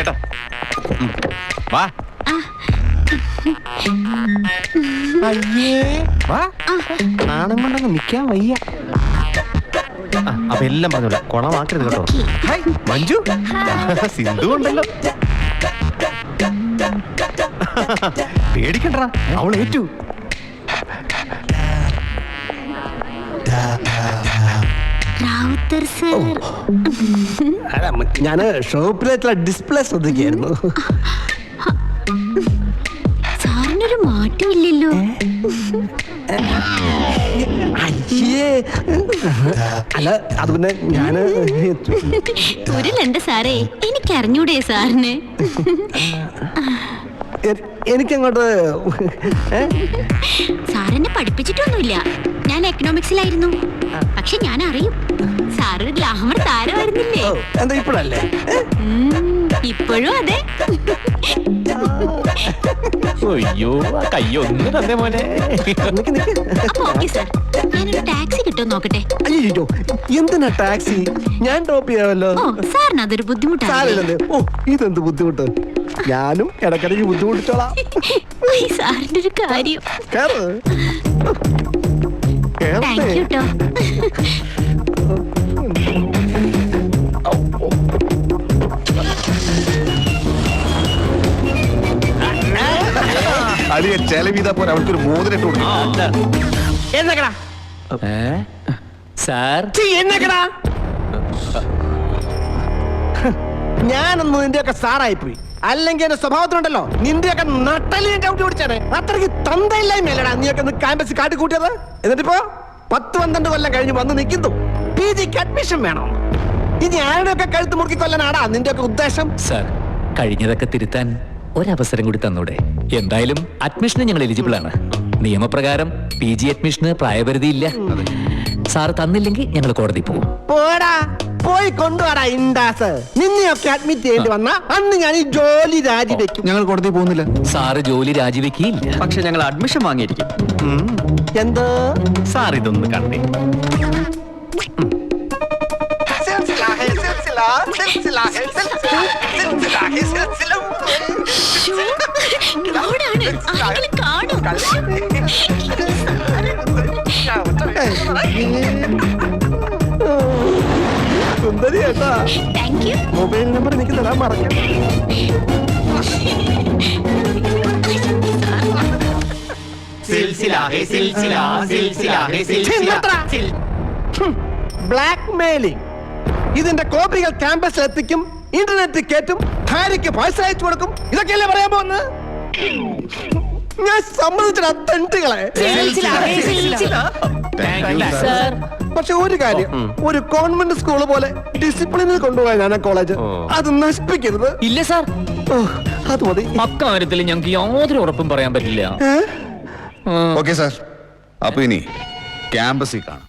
കേട്ടോ. വാ അയ്യേ വാ, നാണം കൊണ്ടങ്ങ് നിക്കാൻ വയ്യ. അപ്പൊ എല്ലാം പറഞ്ഞില്ല, കൊളമാക്കരുത് കേട്ടോ. ഹായ് മഞ്ജു, സിന്ധു ഉണ്ടല്ലോ. പേടിക്കണ്ട, അവൾ ഏറ്റു. ഞാന് ഷോപ്പിലേക്കുള്ള ഡിസ്പ്ലേ ശ്രദ്ധിക്കായിരുന്നു. സാറിനൊരു മാറ്റമില്ലല്ലോ. അയ്യേ, അല്ല അത് പിന്നെ ഞാന് തുരലുണ്ട് സാറേ, എനിക്കറിഞ്ഞൂടെ സാറിന്. എനിക്കങ്ങോട്ട് സാറിനെ പഠിപ്പിച്ചിട്ടൊന്നുമില്ല, ഞാൻ എക്കണോമിക്സിലായിരുന്നു. പക്ഷെ ഞാൻ അറിയും, സാറൊരു ഗ്ലാമർ താരമായിരുന്നില്ലേ. എന്താ ഇപ്പോഴല്ലേ? ഇപ്പോഴും അതെ. അയ്യോ കയ്യൊന്നും തന്നെ മോനെ. ഓക്കെ സാർ, ഞാനൊരു ടാക്സി കിട്ടുമോ നോക്കട്ടെ. അയ്യോ എന്തിനാ ടാക്സി? ഞാൻ ഡ്രോപ്പ് ചെയ്യാമല്ലോ. ഓ സാറിന് അതൊരു ബുദ്ധിമുട്ടാണ്. ഓ ഇതെന്ത് ബുദ്ധിമുട്ട്? ഞാനും ഇടയ്ക്കിടയ്ക്ക് ബുദ്ധിമുട്ടിച്ചോളാം. സാറിന്റെ ഒരു കാര്യം. താങ്ക് യു കേട്ടോ. അധിക ചെലവിതാ പോലെ അവൾക്കൊരു മോതിരിട്ട് കൊടുക്കും. എന്നക്കടാ സാർ, എന്നക്കടാ ഞാനൊന്ന് നിന്റെയൊക്കെ സാറായിപ്പോയി. അല്ലെങ്കിൽ എന്റെ സ്വഭാവത്തിനുണ്ടല്ലോ നിന്റെയൊക്കെ നട്ടലിനെ ചവിട്ടി പിടിച്ചാണ്. അത്രയ്ക്ക് തന്തയില്ലായ്മല്ലടാ നീയൊക്കെ ക്യാമ്പസ് കാട്ടിക്കൂട്ടിയത്. എന്നിട്ടിപ്പോ 10-12 കൊല്ലം കഴിഞ്ഞ് വന്ന് നിൽക്കുന്നു, PGക്ക് അഡ്മിഷൻ വേണം. ഇനി ആരുടെയൊക്കെ കഴുത്ത് മുറുക്കി കൊല്ലാനാടാ നിന്റെയൊക്കെ ഉദ്ദേശം? സാർ കഴിഞ്ഞതൊക്കെ തിരുത്താൻ ഒരവസരം കൂടി തന്നൂടെ? എന്തായാലും അഡ്മിഷന് ഞങ്ങൾ എലിജിബിൾ ആണ്. നിയമപ്രകാരം PG അഡ്മിഷന് പ്രായപരിധിയില്ല. സാർ തന്നില്ലെങ്കിൽ ഞങ്ങൾ കോടതി പോകും. പോടാ, പോയി കൊണ്ടുപോടാ ഇൻഡാസ്. നിന്നെയൊക്കെ അഡ്മിറ്റ് ചെയ്യേണ്ടി വന്ന അന്ന് ഞാൻ ഈ ജോലി രാജിവെക്കും. ഞങ്ങൾ കോടതി പോകുന്നില്ല. സാറ് ജോലി രാജിവെക്കില്ല. പക്ഷെ ഞങ്ങൾ അഡ്മിഷൻ വാങ്ങിയിരിക്കും. എന്തോ സാർ ഇതൊന്ന് കണ്ടേ. സുന്ദരി കേട്ടാ. Thank you. മൊബൈൽ നമ്പർ എനിക്ക് തരാൻ മറക്കാം. Blackmailing. ഇതിന്റെ കോപ്പികൾ ക്യാമ്പസിൽ എത്തിക്കും, ഇന്റർനെറ്റിൽ കയറ്റും, ഭാര്യയ്ക്ക് പൈസ അയച്ചു കൊടുക്കും. ഇതൊക്കെയല്ലേ പറയാൻ പോകുന്നത്? ഞാൻ സമ്മതിച്ചിടാ തെണ്ടുകളെ. പക്ഷെ ഒരു കാര്യം, ഒരു കോൺവെന്റ് സ്കൂള് പോലെ ഡിസിപ്ലിനിൽ കൊണ്ടുപോകാൻ ഞാൻ കോളേജ് അത് നശിപ്പിക്കരുത്. ഇല്ല സാർ, അത് മതി. അക്കാര്യത്തിൽ ഞങ്ങൾക്ക് യാതൊരു ഉറപ്പും പറയാൻ പറ്റില്ല. ഓക്കെ സാർ, അപ്പൊ ഇനി ക്യാമ്പസിൽ കാണാം.